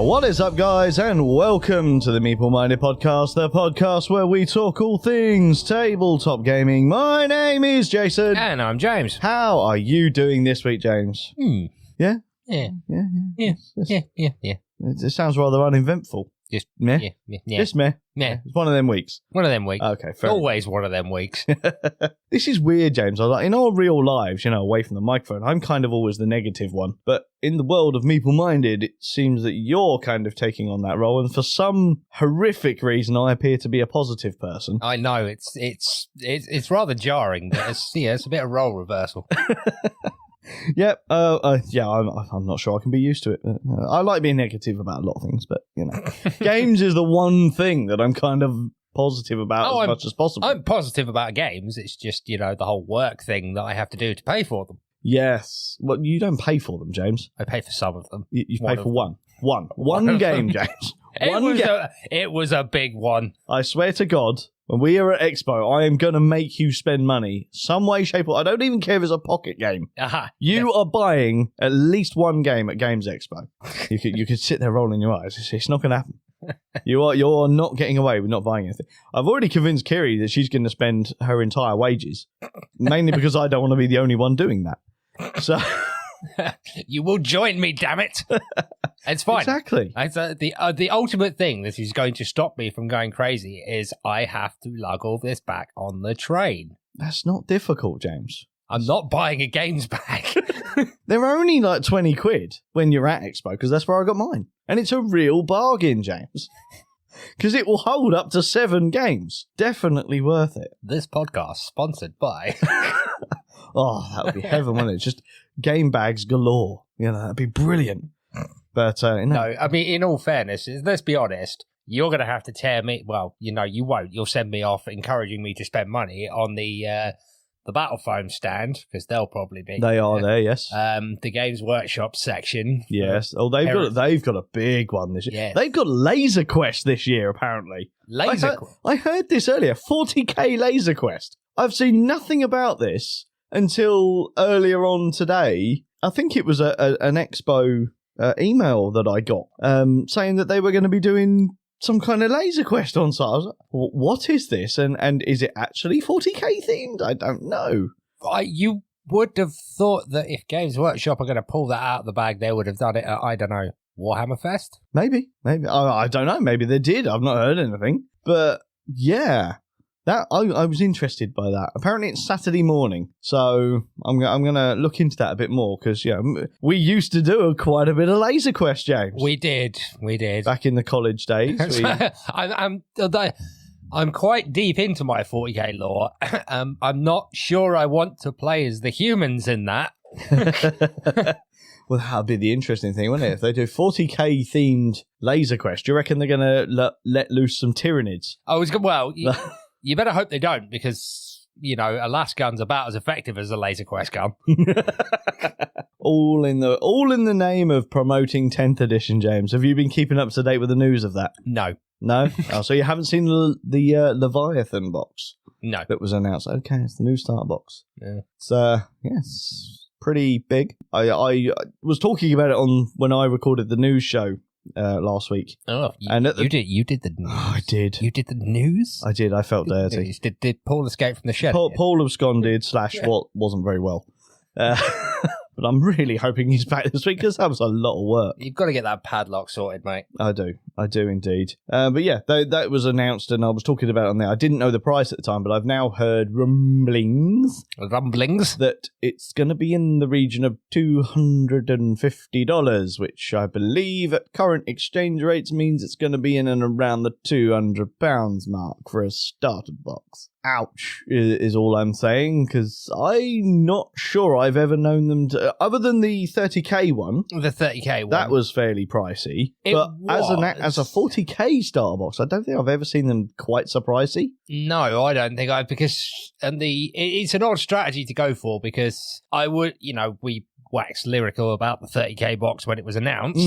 What is up, guys, and welcome to the Meeple Minded podcast, the podcast where we talk all things tabletop gaming. My name is Jason. And I'm James. How are you doing this week, James? Yeah? Yeah. Yeah. It sounds rather uneventful. Just meh. Yeah. Just meh. Yeah. It's one of them weeks. One of them weeks. Okay, fair. Always one of them weeks. This is weird, James. In our real lives, away from the microphone, I'm kind of always the negative one. But in the world of Meeple Minded, it seems that you're kind of taking on that role. And for some horrific reason, I appear to be a positive person. I know it's rather jarring, but it's a bit of role reversal. Yep. I'm not sure I can be used to it. I like being negative about a lot of things, but games is the one thing that I'm kind of positive about much as possible. I'm positive about games. It's just the whole work thing that I have to do to pay for them. Yes. Well, you don't pay for them, James. I pay for some of them. You pay for one game, James. It was a big one. I swear to God. When we are at Expo, I am going to make you spend money some way, shape, or I don't even care if it's a pocket game. You are buying at least one game at Games Expo. You could sit there rolling your eyes. It's not going to happen. You're not getting away with not buying anything. I've already convinced Kiri that she's going to spend her entire wages, mainly because I don't want to be the only one doing that. So you will join me, damn it. It's fine. Exactly. The ultimate thing that is going to stop me from going crazy is I have to lug all this back on the train. That's not difficult, James. I'm not buying a games bag. They're only like 20 quid when you're at Expo, because that's where I got mine. And it's a real bargain, James. Because it will hold up to 7 games. Definitely worth it. This podcast sponsored by... Oh, that would be heaven, wouldn't it? Just game bags galore. That'd be brilliant. But no, I mean, in all fairness, let's be honest. You're going to have to tear me. Well, you won't. You'll send me off, encouraging me to spend money on the Battle Phone stand, because they'll probably be. They are there, yes. The Games Workshop section. Yes. Oh, they've got a big one this year. Yes. They've got Laser Quest this year, apparently. I heard this earlier. 40k Laser Quest. I've seen nothing about this until earlier on today. I think it was an Expo email that I got saying that they were going to be doing some kind of Laser Quest on site. I was like, what is this? And is it actually 40k themed? I don't know. You would have thought that if Games Workshop are going to pull that out of the bag, they would have done it at, I don't know, Warhammer Fest? Maybe. I don't know. Maybe they did. I've not heard anything. But yeah. That I was interested by that. Apparently it's Saturday morning, so I'm going to look into that a bit more, because we used to do quite a bit of Laser Quest, James. We did. Back in the college days. I'm quite deep into my 40k lore. I'm not sure I want to play as the humans in that. Well, that'd be the interesting thing, wouldn't it? If they do 40k themed Laser Quest, do you reckon they're going to let loose some Tyranids? You better hope they don't, because, a las gun's about as effective as a Laser Quest gun. all in the name of promoting 10th edition, James. Have you been keeping up to date with the news of that? No. No? Oh, so you haven't seen the Leviathan box? No. That was announced. Okay, it's the new starter box. Yeah. It's pretty big. I was talking about it when I recorded the news show last week. Oh, you did the news. Oh, I did. You did the news? I did. I felt dirty. Did Paul escape from the shed? Paul absconded / what wasn't very well. But I'm really hoping he's back this week, because that was a lot of work. You've got to get that padlock sorted, mate. I do indeed. But yeah, that was announced, and I was talking about it on there. I didn't know the price at the time, but I've now heard rumblings that it's going to be in the region of $250, which I believe at current exchange rates means it's going to be in and around the £200 mark for a starter box. Ouch, is all I'm saying, because I'm not sure I've ever known them to, other than the 30k one. The 30k one. That was fairly pricey. But as a 40k starter box, I don't think I've ever seen them quite so pricey. No, I don't think it's an odd strategy to go for, because I would, we waxed lyrical about the 30k box when it was announced.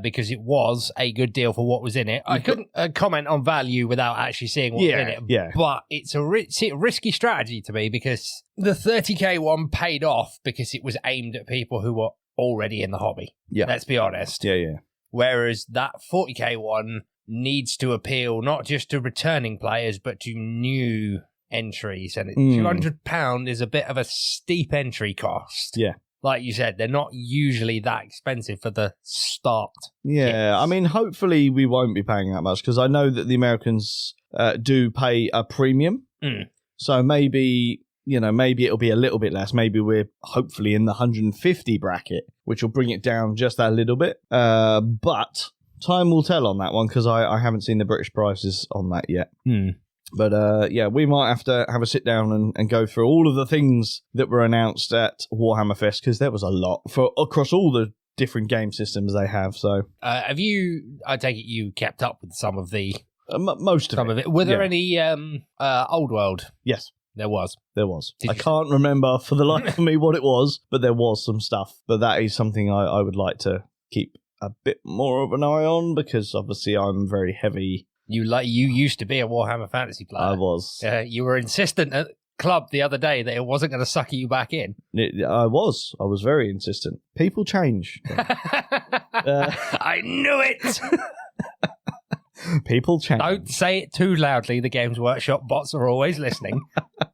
Because it was a good deal for what was in it. I couldn't comment on value without actually seeing what's in it. Yeah. But it's a risky strategy to me, because the 30k one paid off because it was aimed at people who were already in the hobby. Yeah. Let's be honest. Yeah. Whereas that 40k one needs to appeal not just to returning players, but to new entries. And £200 is a bit of a steep entry cost. Yeah. Like you said, they're not usually that expensive for the start. Yeah, kits. I mean, hopefully we won't be paying that much because I know that the Americans do pay a premium. So maybe it'll be a little bit less. Maybe we're hopefully in the 150 bracket, which will bring it down just that little bit. But time will tell on that one because I haven't seen the British prices on that yet. But we might have to have a sit down and go through all of the things that were announced at Warhammer Fest because there was a lot across all the different game systems they have. So, I take it you kept up with some of the most of it. Were there any Old World? Yes. There was. I can't remember for the life of me what it was, but there was some stuff. But that is something I would like to keep a bit more of an eye on because obviously I'm very heavy. You used to be a Warhammer Fantasy player. I was. You were insistent at club the other day that it wasn't going to suck you back in. I was very insistent. People change. I knew it. People change. Don't say it too loudly. The Games Workshop bots are always listening.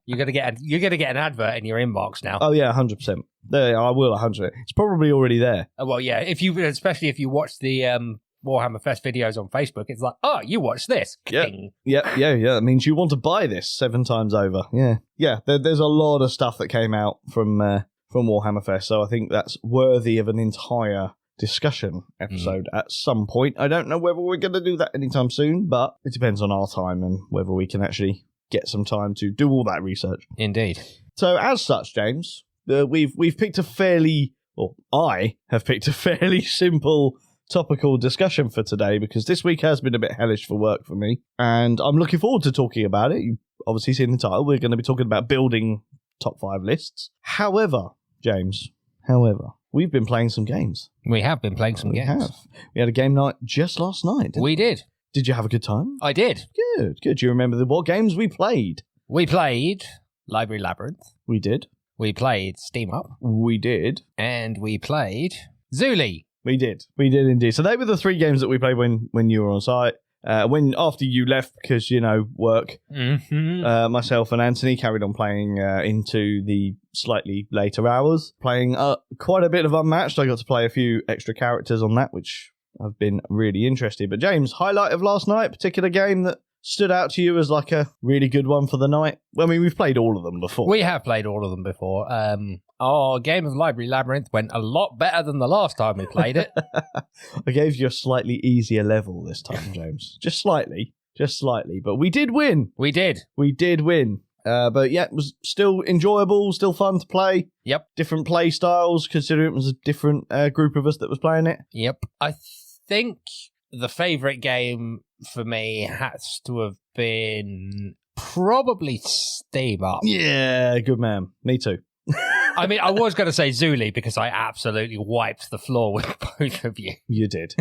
You're gonna get an advert in your inbox now. Oh yeah, 100%. There, I will 100%. It's probably already there. Well, yeah. Especially if you watch the Warhammer Fest videos on Facebook, it's like, oh, you watch this. Yeah. That means you want to buy this 7 times over. Yeah. There's a lot of stuff that came out from Warhammer Fest, so I think that's worthy of an entire discussion episode at some point. I don't know whether we're going to do that anytime soon, but it depends on our time and whether we can actually get some time to do all that research. Indeed. So as such, James, we've picked I have picked a fairly simple topical discussion for today because this week has been a bit hellish for work for me, and I'm looking forward to talking about it. You've obviously seen the title. We're going to be talking about building top 5 lists. However, James, we've been playing some games. We have been playing some games. We had a game night just last night. We did. Did you have a good time? I did. Good. Do you remember what games we played? We played Library Labyrinth. We did. We played Steam Up. We did. And we played Zuli. We did indeed. So they were the 3 games that we played when you were on site. After you left because, work, myself and Anthony carried on playing into the slightly later hours, playing quite a bit of Unmatched. I got to play a few extra characters on that, which I've been really interested. But James, highlight of last night, particular game that stood out to you as like a really good one for the night? Well, I mean, we've played all of them before. We have played all of them before. Our game of Library Labyrinth went a lot better than the last time we played it. I gave you a slightly easier level this time, James. Just slightly. But we did win. We did win. But yeah, it was still enjoyable, still fun to play. Yep. Different play styles, considering it was a different group of us that was playing it. Yep. I think the favourite game for me has to have been probably Steam Up. Yeah, good man. Me too. I mean, I was going to say Zuli because I absolutely wiped the floor with both of you. You did.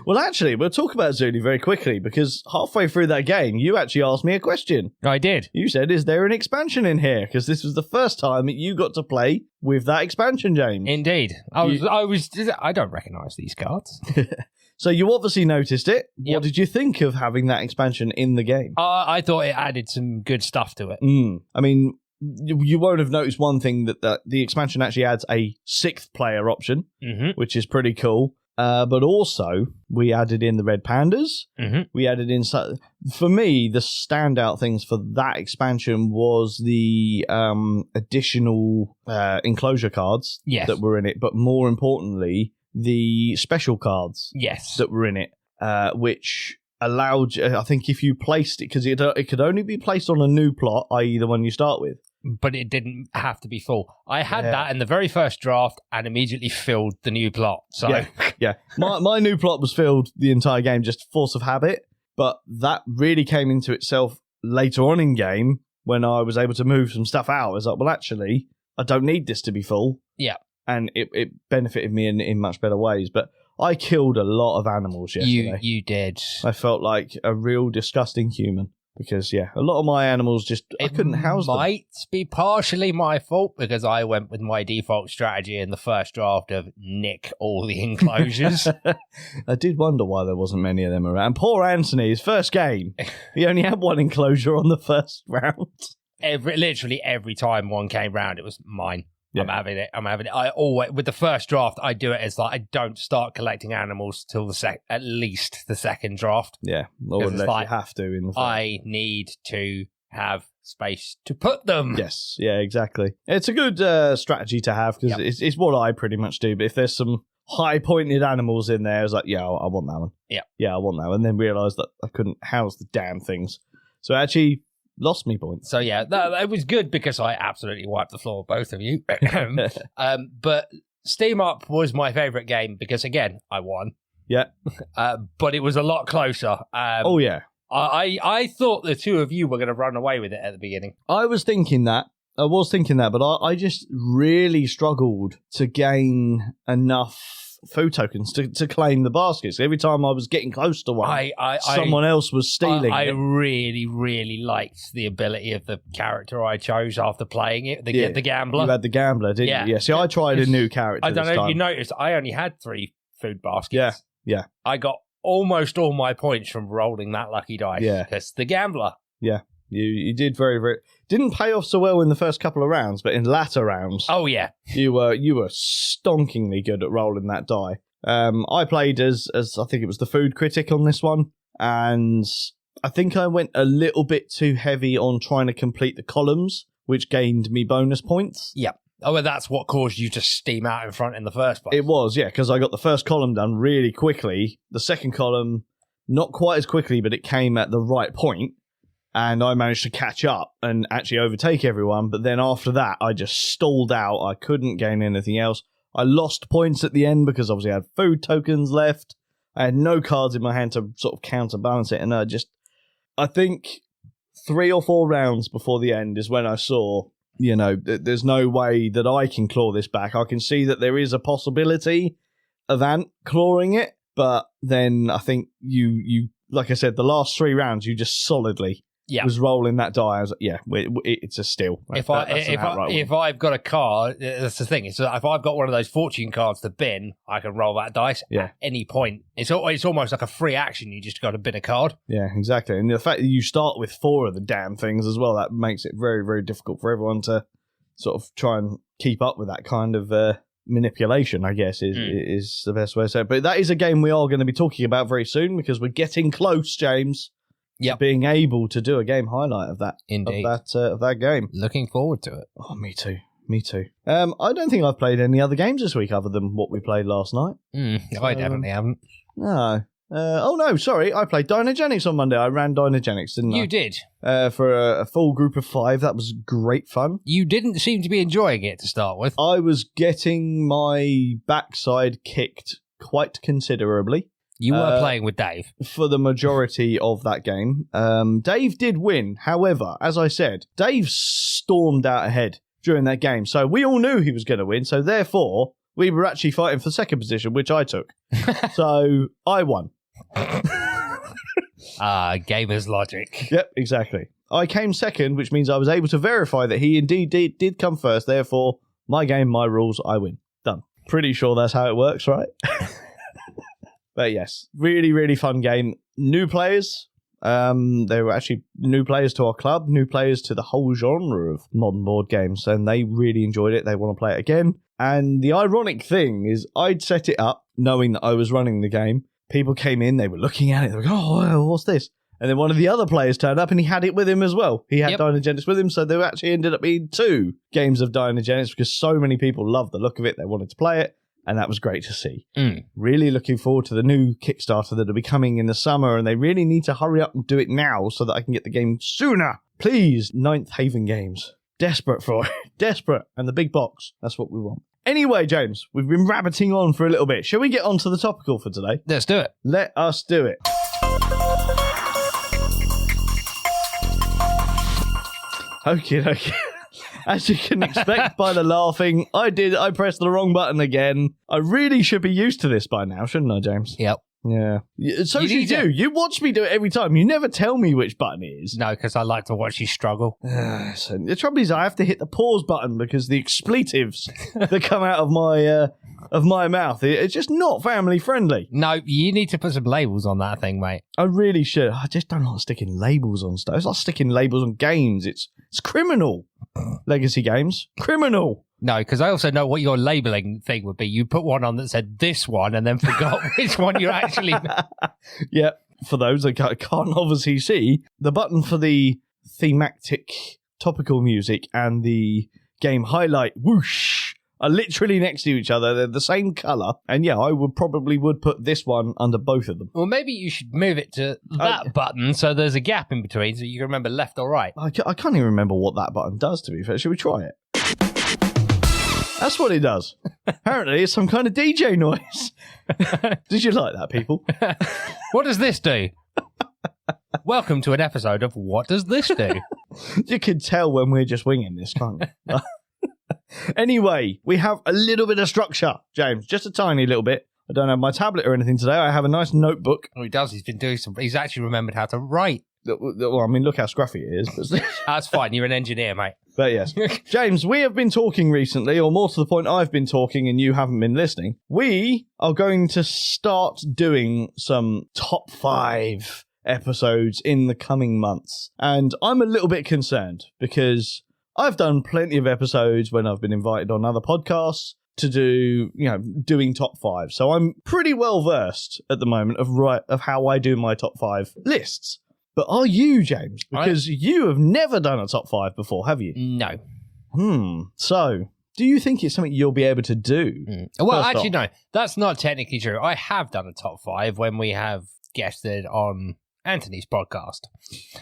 Well, actually, we'll talk about Zuli very quickly because halfway through that game, you actually asked me a question. I did. You said, is there an expansion in here? Because this was the first time that you got to play with that expansion, James. Indeed. I don't recognise these cards. So you obviously noticed it. Yep. What did you think of having that expansion in the game? I thought it added some good stuff to it. I mean, you won't have noticed one thing that the expansion actually adds a 6th player option, which is pretty cool. But also, we added in the red pandas. We added in... For me, the standout things for that expansion was the additional enclosure cards that were in it. But more importantly, the special cards that were in it, which allowed... I think if you placed it... Because it could only be placed on a new plot, i.e. the one you start with. But it didn't have to be full. I had that in the very first draft and immediately filled the new plot. So yeah. My new plot was filled the entire game, just force of habit. But that really came into itself later on in game when I was able to move some stuff out. I was like, well, actually, I don't need this to be full. Yeah. And it benefited me in much better ways. But I killed a lot of animals yesterday. You did. I felt like a real disgusting human. Because, a lot of my animals I couldn't house them. It might be partially my fault because I went with my default strategy in the first draft of nick all the enclosures. I did wonder why there wasn't many of them around. Poor Anthony, his first game. He only had one enclosure on the first round. Literally every time one came round, it was mine. Yeah. I'm having it. I always, with the first draft, I do it as I don't start collecting animals till at least the second draft. Yeah, or unless you have to in the first. I need to have space to put them. Yes, yeah, exactly. It's a good strategy to have because it's what I pretty much do. But if there's some high-pointed animals in there, I was like, I want that one. Yeah, I want that one. And then realised that I couldn't house the damn things. So actually lost me points. So it was good because I absolutely wiped the floor with both of you. But Steam Up was my favourite game because, again, I won. Yeah. But it was a lot closer. Oh, yeah. I thought the two of you were going to run away with it at the beginning. I was thinking that, but I just really struggled to gain enough food tokens to claim the baskets. Every time I was getting close to one, someone else was stealing I really, really liked the ability of the character I chose after playing it, the gambler. You had the gambler, didn't you? Yeah, see, I tried a new character I don't know if you noticed, I only had 3 food baskets. Yeah. I got almost all my points from rolling that lucky dice. Yeah. Because the gambler. Yeah. You did very, very... Didn't pay off so well in the first couple of rounds, but in latter rounds... Oh, yeah. You were stonkingly good at rolling that die. I played as I think it was the food critic on this one, and I think I went a little bit too heavy on trying to complete the columns, which gained me bonus points. Yeah. Oh, well, that's what caused you to steam out in front in the first place. It was, yeah, because I got the first column done really quickly. The second column, not quite as quickly, but it came at the right point. And I managed to catch up and actually overtake everyone. But then after that, I just stalled out. I couldn't gain anything else. I lost points at the end because obviously I had food tokens left. I had no cards in my hand to sort of counterbalance it. And I think 3 or 4 rounds before the end is when I saw, there's no way that I can claw this back. I can see that there is a possibility of Ant clawing it. But then I think you like I said, the last 3 rounds, you just solidly... was rolling that die. I was like, it's a steal. If I've got a card, that's the thing. If I've got one of those fortune cards to bin, I can roll that dice at any point. It's almost like a free action. You just got to bin a card. Yeah, exactly. And the fact that you start with 4 of the damn things as well, that makes it very, very difficult for everyone to sort of try and keep up with that kind of manipulation, I guess, is the best way to say it. But that is a game we are going to be talking about very soon because we're getting close, James. Being able to do a game highlight of that. Indeed. Of that game. Looking forward to it. Oh, me too. I don't think I've played any other games this week other than what we played last night. I definitely haven't. No. No, sorry. I played Dynagenics on Monday. I ran Dynagenics, didn't I? You did. For a full group of 5. That was great fun. You didn't seem to be enjoying it to start with. I was getting my backside kicked quite considerably. You were playing with Dave. For the majority of that game. Dave did win. However, as I said, Dave stormed out ahead during that game. So we all knew he was going to win. So therefore, we were actually fighting for second position, which I took. So I won. Gamer's logic. Yep, exactly. I came second, which means I was able to verify that he indeed did come first. Therefore, my game, my rules, I win. Done. Pretty sure that's how it works, right? But yes, really, really fun game. New players. They were actually new players to our club, new players to the whole genre of modern board games, and they really enjoyed it. They want to play it again. And the ironic thing is I'd set it up knowing that I was running the game. People came in, they were looking at it, they were going, oh, what's this? And then one of the other players turned up and he had it with him as well. He had Dynagenics with him, so there actually ended up being 2 games of Dynagenics because so many people loved the look of it, they wanted to play it. And that was great to see. Really looking forward to the new Kickstarter that'll be coming in the summer. And they really need to hurry up and do it now so that I can get the game sooner. Please, Ninth Haven Games. Desperate for it. Desperate. And the big box. That's what we want. Anyway, James, we've been rabbiting on for a little bit. Shall we get on to the topical for today? Let's do it. Let us do it. Okay. As you can expect by the laughing, I pressed the wrong button again. I really should be used to this by now, shouldn't I, James? Yep. Yeah. So you do. You watch me do it every time. You never tell me which button it is. No, because I like to watch you struggle. So the trouble is I have to hit the pause button because the expletives that come out of my mouth, it's just not family friendly. No, you need to put some labels on that thing, mate. I really should. I just don't like sticking labels on stuff. It's like sticking labels on games. It's criminal. Legacy games. Criminal. No, because I also know what your labelling thing would be. You put one on that said this one and then forgot which one you actually... Yeah, for those that can't obviously see, the button for the thematic topical music and the game highlight whoosh are literally next to each other. They're the same colour. And yeah, I would put this one under both of them. Well, maybe you should move it to that button so there's a gap in between so you can remember left or right. I can't even remember what that button does, to be fair. Should we try it? That's what it does. Apparently, it's some kind of DJ noise. Did you like that, people? What does this do? Welcome to an episode of What Does This Do? You can tell when we're just winging this, can't you? Anyway, we have a little bit of structure, James. Just a tiny little bit. I don't have my tablet or anything today. I have a nice notebook. Oh, he does. He's been doing some... He's actually remembered how to write. Well, I mean, look how scruffy it is. That's fine. You're an engineer, mate. But yes. James, we have been talking recently, or more to the point, I've been talking and you haven't been listening. We are going to start doing some top 5 episodes in the coming months. And I'm a little bit concerned because I've done plenty of episodes when I've been invited on other podcasts to do, doing top 5. So I'm pretty well versed at the moment of how I do my top 5 lists. But are you, James? Because you have never done a top 5 before, have you? No. So, do you think it's something you'll be able to do? Well, actually, no. That's not technically true. I have done a top 5 when we have guested on Anthony's podcast.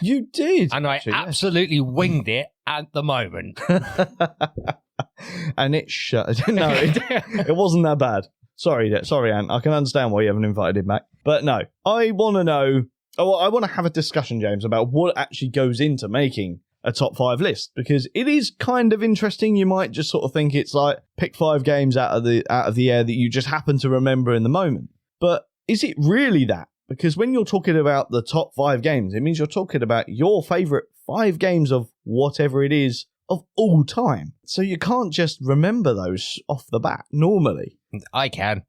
You did. And I absolutely winged it at the moment. And it shut. No, it wasn't that bad. Sorry, Ant. I can understand why you haven't invited him back. But no, I want to know... I want to have a discussion, James, about what actually goes into making a top 5 list, because it is kind of interesting. You might just sort of think it's like pick 5 games out of the air that you just happen to remember in the moment. But is it really that? Because when you're talking about the top 5 games, it means you're talking about your favourite 5 games of whatever it is of all time. So you can't just remember those off the bat normally. I can.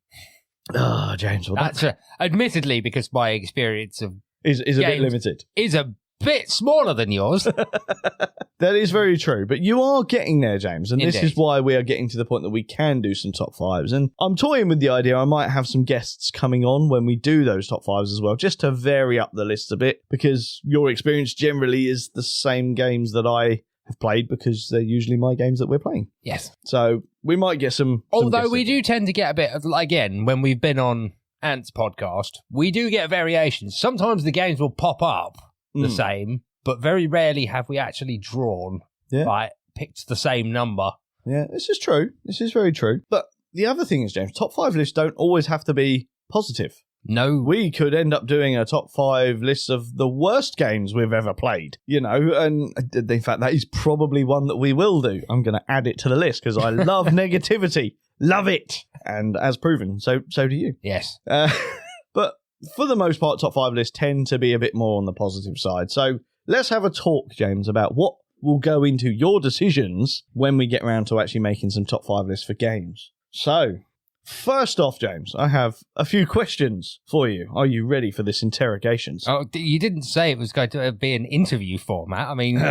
Oh, James. Well, that's admittedly because my experience of is a bit limited. Is a bit smaller than yours. That is very true. But you are getting there, James. And Indeed. This is why we are getting to the point that we can do some top 5s. And I'm toying with the idea I might have some guests coming on when we do those top 5s as well, just to vary up the list a bit, because your experience generally is the same games that I have played, because they're usually my games that we're playing. Yes. So we might get some... Although we do tend to get a bit of, again, when we've been on Ant's podcast, we do get variations. Sometimes the games will pop up the same, but very rarely have we actually drawn, picked the same number. Yeah, this is true. This is very true. But the other thing is, James, top 5 lists don't always have to be positive. No. We could end up doing a top 5 list of the worst games we've ever played, and in fact, that is probably one that we will do. I'm going to add it to the list because I love negativity. Love it. And as proven, so do you. Yes. But for the most part, top 5 lists tend to be a bit more on the positive side. So let's have a talk, James, about what will go into your decisions when we get around to actually making some top 5 lists for games. So, first off, James, I have a few questions for you. Are you ready for this interrogation? Oh, you didn't say it was going to be an interview format. I mean...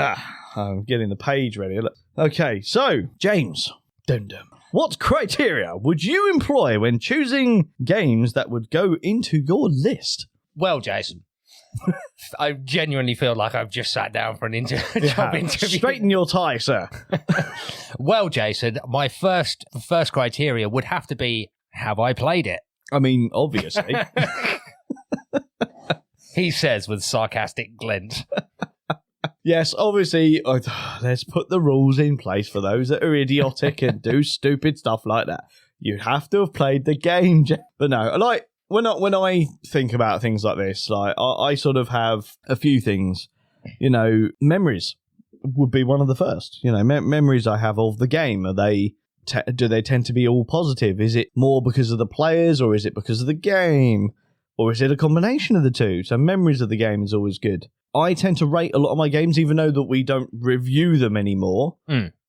I'm getting the page ready. Okay, so, James... Dum-dum. What criteria would you employ when choosing games that would go into your list? Well, Jason, I genuinely feel like I've just sat down for an job interview. Straighten your tie, sir. Well, Jason, my first criteria would have to be, have I played it? I mean, obviously. He says with sarcastic glint. Yes, obviously, let's put the rules in place for those that are idiotic and do stupid stuff like that. You have to have played the game. But no, like, when I think about things like this, like, I sort of have a few things. Memories would be one of the first. Memories I have of the game. Are they... do they tend to be all positive? Is it more because of the players or is it because of the game? Or is it a combination of the two? So memories of the game is always good. I tend to rate a lot of my games, even though that we don't review them anymore.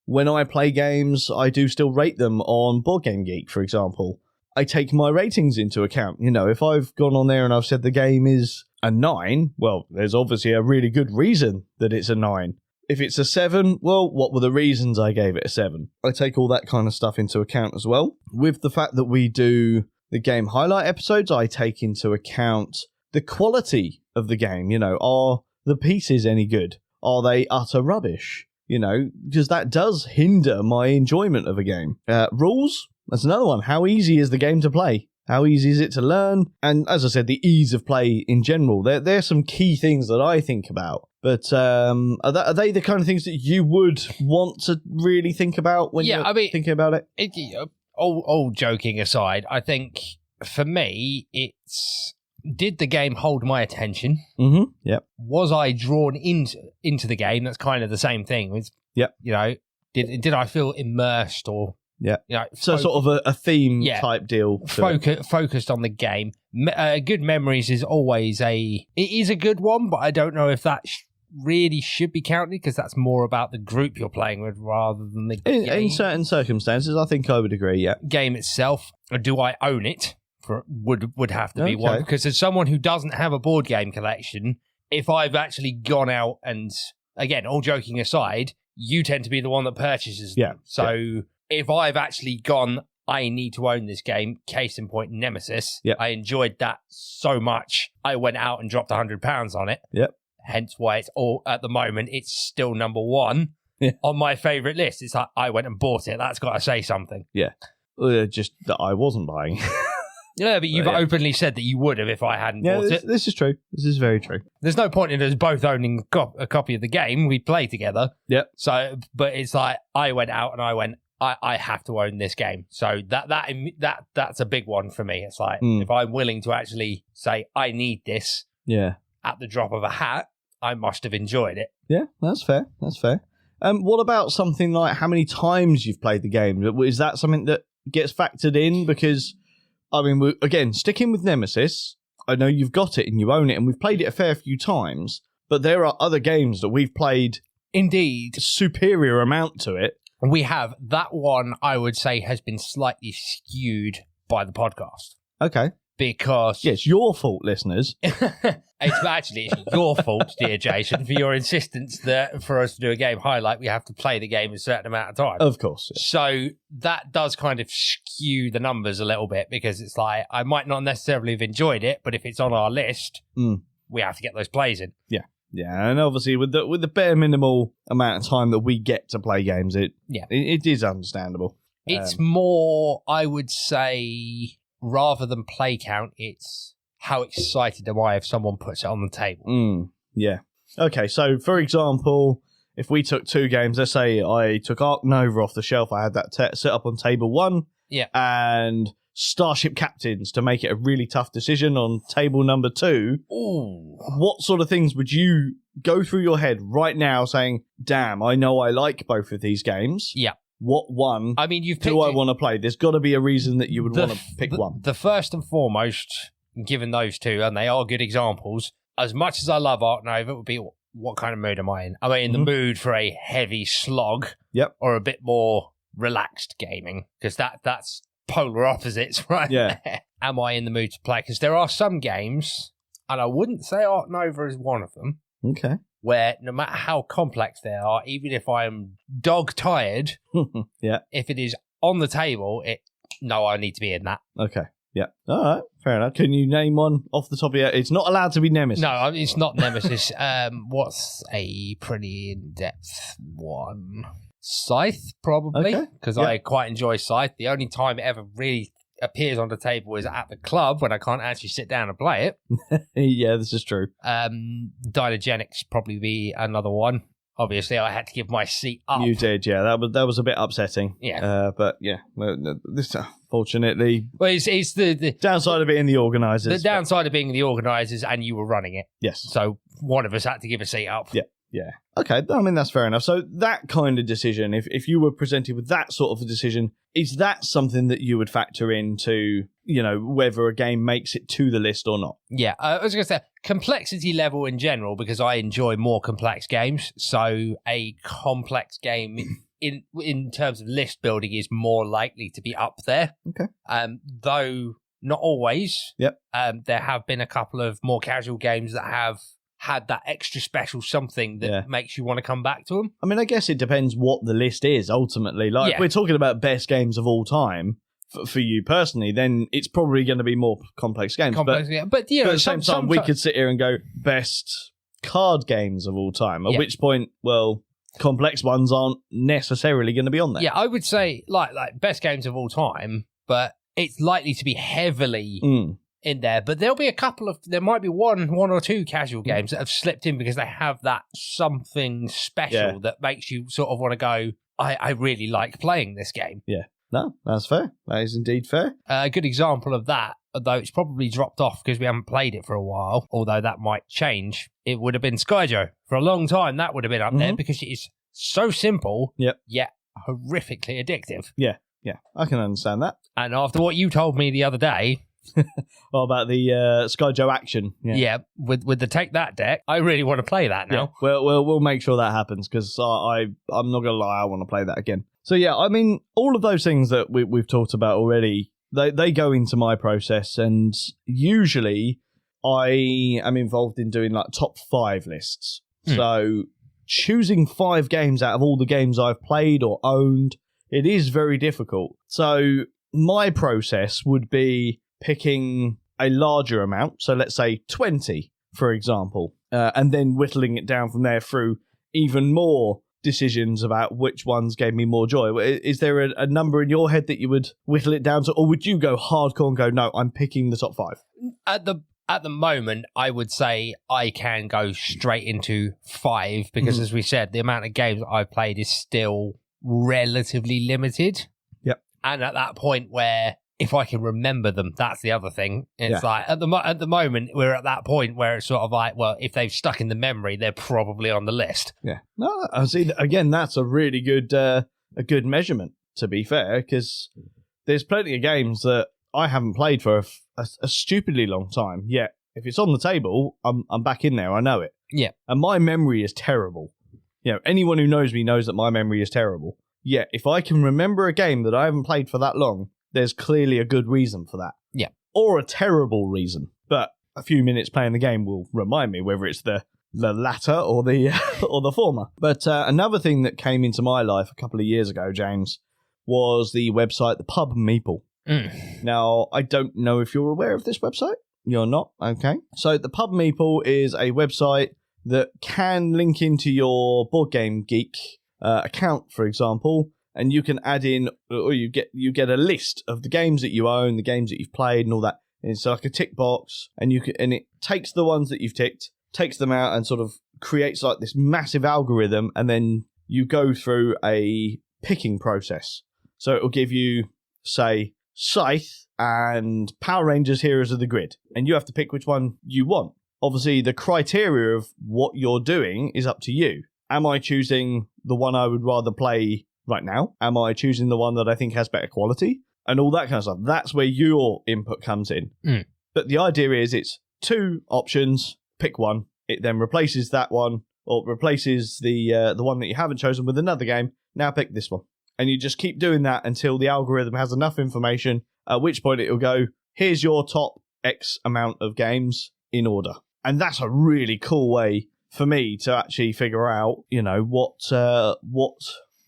When I play games, I do still rate them on Board Game Geek, for example. I take my ratings into account. You know, if I've gone on there and I've said the game is a 9, well, there's obviously a really good reason that it's a 9. If it's a 7, well, what were the reasons I gave it a 7? I take all that kind of stuff into account as well. With the fact that we do the game highlight episodes, I take into account the quality of the game. You know, are the pieces any good? Are they utter rubbish? You know, because that does hinder my enjoyment of a game. Rules, that's another one. How easy is the game to play? How easy is it to learn? And as I said, the ease of play in general. There's some key things that I think about. But are they the kind of things that you would want to really think about when you're thinking about it? All joking aside, I think for me, it's... Did the game hold my attention? Mm-hmm. Yep. Was I drawn into the game? That's kind of the same thing. Yep. You know, did I feel immersed or... Yeah. You know, so sort of a theme type deal. Focused on the game. Good memories is always it is a good one, but I don't know if that really should be counted because that's more about the group you're playing with rather than the game. In certain circumstances, I think I would agree, yeah. Game itself, do I own it? Would have to be one, because as someone who doesn't have a board game collection, if I've actually gone out and, again, all joking aside, you tend to be the one that purchases them. Yeah. So if I've actually gone, I need to own this game, case in point, Nemesis, I enjoyed that so much, I went out and dropped £100 on it. Yep. Hence why it's at the moment, it's still number one on my favourite list. It's like, I went and bought it. That's got to say something. Yeah. Just that I wasn't buying. Yeah, but you've openly said that you would have if I hadn't bought it. This is true. This is very true. There's no point in us both owning a copy of the game. We play together. Yep. So, but it's like I went out and I went, I have to own this game. So that's a big one for me. It's like if I'm willing to actually say I need this, at the drop of a hat, I must have enjoyed it. Yeah, that's fair. That's fair. What about something like how many times you've played the game? Is that something that gets factored in? Because I mean, again, sticking with Nemesis, I know you've got it and you own it, and we've played it a fair few times, but there are other games that we've played indeed superior amount to it. We have. That one, I would say, has been slightly skewed by the podcast. Okay. Because... Yeah, it's your fault, listeners. It's your fault, dear Jason, for your insistence that for us to do a game highlight, we have to play the game a certain amount of time. Of course. Yeah. So that does kind of skew the numbers a little bit, because it's like, I might not necessarily have enjoyed it, but if it's on our list, we have to get those plays in. Yeah. Yeah, and obviously with the bare minimal amount of time that we get to play games, it is understandable. It's more, I would say... Rather than play count, it's how excited am I if someone puts it on the table. Yeah. Okay, so for example, if we took two games, let's say I took Ark Nova off the shelf, I had that set up on table 1, and Starship Captains to make it a really tough decision on table number 2. Ooh. What sort of things would you go through your head right now saying, damn, I know I like both of these games? Yeah. What one do I want to play? There's got to be a reason that you would want to pick one. The first and foremost, given those two, and they are good examples, as much as I love Ark Nova, it would be, what kind of mood am I in? Am I in the mood for a heavy slog? Yep. Or a bit more relaxed gaming? Because that's polar opposites, right? Yeah. Am I in the mood to play? Because there are some games, and I wouldn't say Ark Nova is one of them. Okay. Where no matter how complex they are, even if I am dog tired, if it is on the table, I need to be in that. Okay. Yeah. All right. Fair enough. Can you name one off the top of your head? It's not allowed to be Nemesis. No, it's not Nemesis. What's a pretty in-depth one? Scythe, probably, because I quite enjoy Scythe. The only time it ever really appears on the table is at the club when I can't actually sit down and play it. Yeah, this is true. Dynagenics probably be another one. Obviously, I had to give my seat up. You did, yeah. That was a bit upsetting. Yeah. But yeah, this fortunately, well, it's the downside of being the organisers. The downside of being the organisers, and you were running it. Yes. So one of us had to give a seat up. Yeah. Yeah. Okay, I mean, that's fair enough. So that kind of decision, if you were presented with that sort of a decision, is that something that you would factor into, whether a game makes it to the list or not? Yeah, I was going to say complexity level in general, because I enjoy more complex games. So a complex game in terms of list building is more likely to be up there. Okay. Though not always. Yep. There have been a couple of more casual games that have had that extra special something that makes you want to come back to them. I mean, I guess it depends what the list is ultimately. Like, if we're talking about best games of all time for you personally, then it's probably going to be more complex games. But at the same time, we could sit here and go best card games of all time, at which point, well, complex ones aren't necessarily going to be on there. Yeah, I would say like best games of all time, but it's likely to be heavily in there. But there'll be there might be one or two casual games that have slipped in because they have that something special that makes you sort of want to go, I really like playing this game. Yeah. No, that's fair. That is indeed fair. A good example of that, although it's probably dropped off because we haven't played it for a while, although that might change, it would have been Skyjo. For a long time, that would have been up there because it is so simple, yet horrifically addictive. Yeah, I can understand that. And after what you told me the other day... about the Skyjo action. Yeah, with the Take That deck, I really want to play that now. Yeah. We'll make sure that happens because I'm not going to lie, I want to play that again. So yeah, I mean, all of those things that we've talked about already, they go into my process, and usually I am involved in doing like top 5 lists. So choosing 5 games out of all the games I've played or owned, it is very difficult. So my process would be picking a larger amount, so let's say 20, for example, and then whittling it down from there through even more decisions about which ones gave me more joy. Is there a number in your head that you would whittle it down to, or would you go hardcore and go, no, I'm picking the top 5? At the moment, I would say I can go straight into 5 because, as we said, the amount of games that I've played is still relatively limited. Yep. And at that point where if I can remember them, that's the other thing. It's like at the moment we're at that point where it's sort of like, well, if they've stuck in the memory, they're probably on the list. Yeah. No, I see. Again, that's a really good measurement, to be fair, because there's plenty of games that I haven't played for a stupidly long time. Yet, if it's on the table, I'm back in there. I know it. Yeah. And my memory is terrible. Anyone who knows me knows that my memory is terrible. Yet, if I can remember a game that I haven't played for that long, there's clearly a good reason for that. Yeah. Or a terrible reason. But a few minutes playing the game will remind me whether it's the latter or the or the former. But another thing that came into my life a couple of years ago, James, was the website, the Pub Meeple. Now, I don't know if you're aware of this website. You're not? Okay. So the Pub Meeple is a website that can link into your Board Game Geek account, for example, and you can add in, or you get a list of the games that you own, the games that you've played, and all that. And it's like a tick box, and it takes the ones that you've ticked, takes them out, and sort of creates like this massive algorithm, and then you go through a picking process. So it will give you, say, Scythe and Power Rangers Heroes of the Grid, and you have to pick which one you want. Obviously, the criteria of what you're doing is up to you. Am I choosing the one I would rather play right now? Am I choosing the one that I think has better quality? And all that kind of stuff. That's where your input comes in. But the idea is it's 2 options, pick one. It then replaces that one, or replaces the one that you haven't chosen with another game. Now pick this one. And you just keep doing that until the algorithm has enough information, at which point it will go, here's your top X amount of games in order. And that's a really cool way for me to actually figure out, what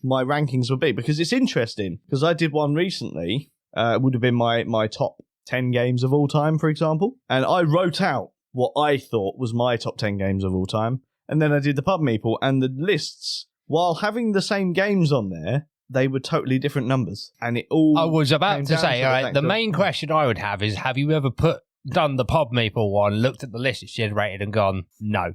my rankings would be, because it's interesting. Because I did one recently, it would have been my top 10 games of all time, for example, and I wrote out what I thought was my top 10 games of all time, and then I did the Pub Meeple, and the lists, while having the same games on there, they were totally different numbers, and it all. I was about to say, all right, the main question I would have is: have you ever done the Pub Meeple one, looked at the list it's generated, and gone, no?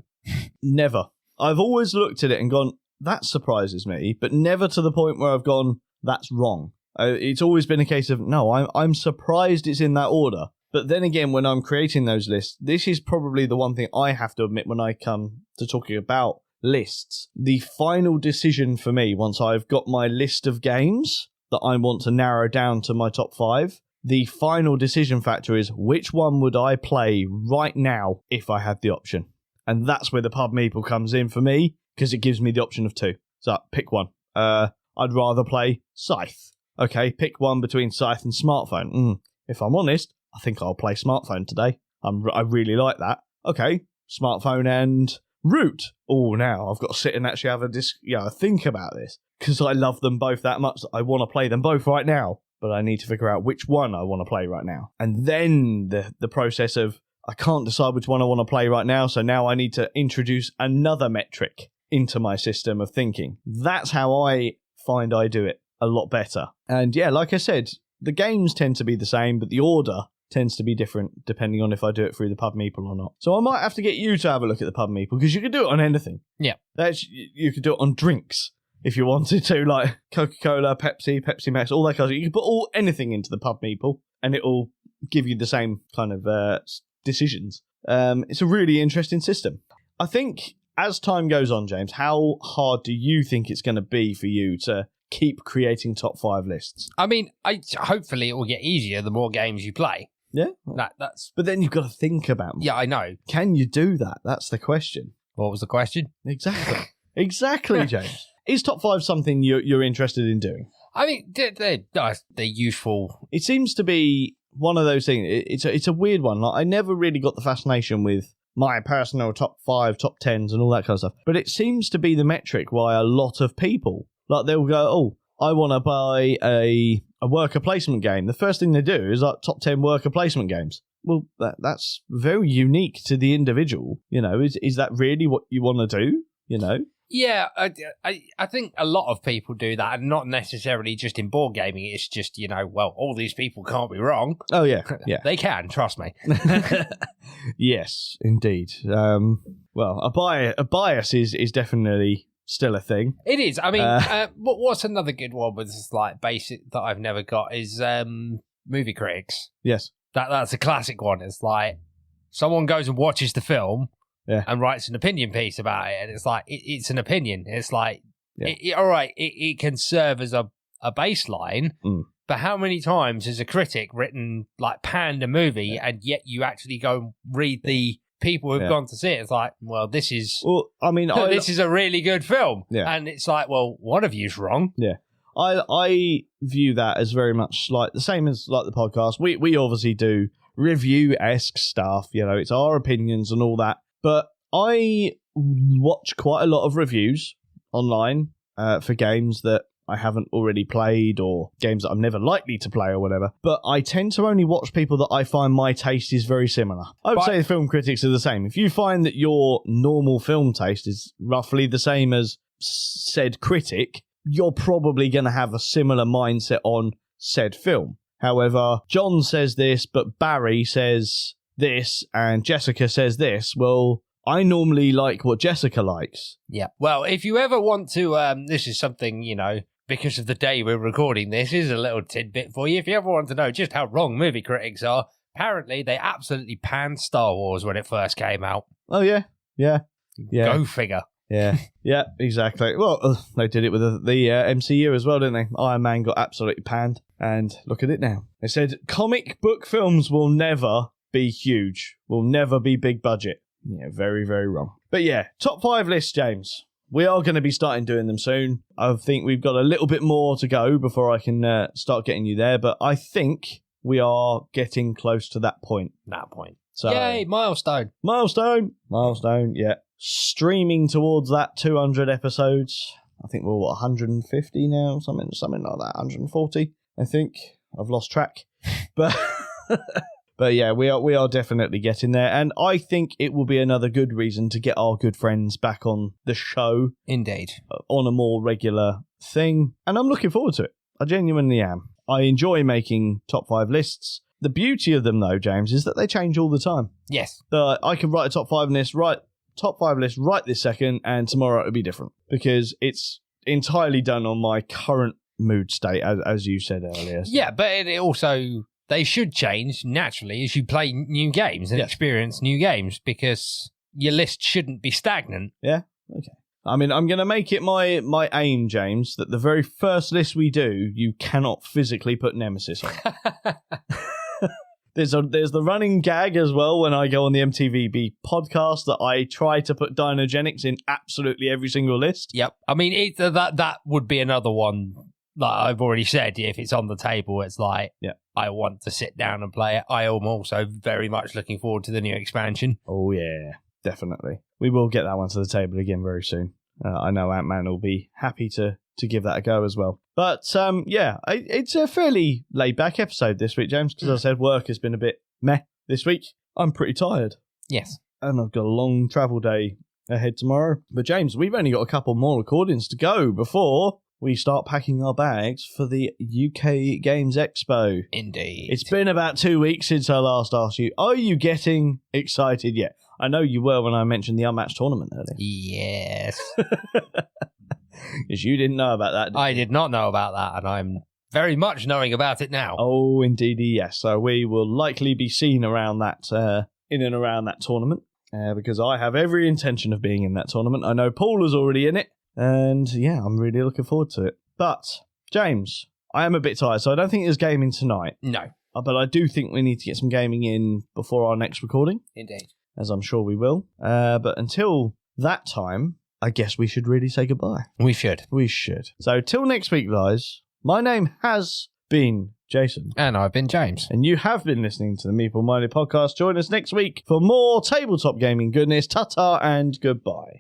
Never. I've always looked at it and gone, that surprises me, but never to the point where I've gone, that's wrong. It's always been a case of, no, I'm surprised it's in that order. But then again, when I'm creating those lists, this is probably the one thing I have to admit when I come to talking about lists, the final decision for me, once I've got my list of games that I want to narrow down to my top 5, the final decision factor is which one would I play right now if I had the option. And that's where the Pub Meeple comes in for me, because it gives me the option of 2. So pick one. I'd rather play Scythe. Okay, pick one between Scythe and Smartphone. If I'm honest, I think I'll play Smartphone today. I really like that. Okay, Smartphone and Root. Oh, now I've got to sit and actually have a think about this, because I love them both that much that I want to play them both right now. But I need to figure out which one I want to play right now. And then the process of, I can't decide which one I want to play right now, so now I need to introduce another metric into my system of thinking. That's how I find I do it a lot better. And yeah, like I said, the games tend to be the same, but the order tends to be different depending on if I do it through the Pub Meeple or not. So I might have to get you to have a look at the Pub Meeple, because you can do it on anything. Yeah. You could do it on drinks if you wanted to, like Coca-Cola, Pepsi Max, all that kind of stuff. You can put anything into the Pub Meeple and it will give you the same kind of decisions. It's a really interesting system. I think as time goes on, James, how hard do you think it's going to be for you to keep creating top 5 lists? I mean, hopefully it will get easier the more games you play. Yeah. That's. But then you've got to think about them. Yeah, I know. Can you do that? That's the question. What was the question? Exactly, James. Is top 5 something you're interested in doing? I mean, they're useful. It seems to be one of those things. It's a weird one. Like, I never really got the fascination with my personal top 5, top 10s and all that kind of stuff. But it seems to be the metric why a lot of people, like, they'll go, oh, I want to buy a worker placement game. The first thing they do is like top 10 worker placement games. Well, that's very unique to the individual. You know, is that really what you want to do? You know? Yeah, I think a lot of people do that, and not necessarily just in board gaming. It's just, well, all these people can't be wrong. Oh, yeah. They can, trust me. Yes, indeed. Well, a bias is definitely still a thing. It is. I mean, what's another good one with like basic that I've never got is movie critics. Yes. That's a classic one. It's like someone goes and watches the film. Yeah. And writes an opinion piece about it, and it's like it's an opinion. It's like, yeah. All right, it can serve as a baseline, but how many times has a critic written like panned a movie, and yet you actually go and read the people who've gone to see it? It's like, well, this is this is a really good film, and it's like, well, one of you's wrong. Yeah, I view that as very much like the same as like the podcast. We obviously do review-esque stuff. It's our opinions and all that. But I watch quite a lot of reviews online for games that I haven't already played or games that I'm never likely to play or whatever. But I tend to only watch people that I find my taste is very similar. I would say the film critics are the same. If you find that your normal film taste is roughly the same as said critic, you're probably going to have a similar mindset on said film. However, John says this, but Barry says this and Jessica says this. Well, I normally like what Jessica likes. Yeah. Well, if you ever want to, this is something, because of the day we're recording this, is a little tidbit for you. If you ever want to know just how wrong movie critics are, apparently they absolutely panned Star Wars when it first came out. Oh, yeah. Yeah. Go figure. Yeah. Yeah, exactly. Well, they did it with the MCU as well, didn't they? Iron Man got absolutely panned. And look at it now. They said comic book films will never be huge, will never be big budget. Yeah, very, very wrong. But yeah, top 5 lists, James. We are going to be starting doing them soon. I think we've got a little bit more to go before I can start getting you there, but I think we are getting close to that point. So, yay, milestone, yeah. Streaming towards that 200 episodes. I think we're 150 now, something like that, 140, I think. I've lost track. But yeah, we are definitely getting there. And I think it will be another good reason to get our good friends back on the show. Indeed. On a more regular thing. And I'm looking forward to it. I genuinely am. I enjoy making top 5 lists. The beauty of them, though, James, is that they change all the time. Yes. I could write a top 5 list right this second, and tomorrow it'll be different. Because it's entirely done on my current mood state, as you said earlier. Yeah, but it also... They should change naturally as you play new games and experience new games, because your list shouldn't be stagnant. Yeah? Okay. I mean, I'm going to make it my aim, James, that the very first list we do, you cannot physically put Nemesis on. There's the running gag as well when I go on the MTVB podcast that I try to put Dinogenics in absolutely every single list. Yep. I mean, that would be another one. Like I've already said, if it's on the table, it's like, I want to sit down and play it. I am also very much looking forward to the new expansion. Oh, yeah, definitely. We will get that one to the table again very soon. I know Ant-Man will be happy to give that a go as well. But, it's a fairly laid-back episode this week, James, because I said work has been a bit meh this week. I'm pretty tired. Yes. And I've got a long travel day ahead tomorrow. But, James, we've only got a couple more recordings to go before we start packing our bags for the UK Games Expo. Indeed. It's been about 2 weeks since I last asked you, are you getting excited yet? I know you were when I mentioned the Unmatched tournament earlier. Yes. Because you didn't know about that, I did not know about that, and I'm very much knowing about it now. Oh, indeed, yes. So we will likely be seen around that, in and around that tournament, because I have every intention of being in that tournament. I know Paul is already in it, and yeah, I'm really looking forward to it. But, James, I am a bit tired, so I don't think there's gaming tonight. No. But I do think we need to get some gaming in before our next recording. Indeed. As I'm sure we will. But until that time, I guess we should really say goodbye. We should. We should. So till next week, guys, my name has been Jason. And I've been James. And you have been listening to the Meeple Minded podcast. Join us next week for more tabletop gaming goodness. Ta-ta and goodbye.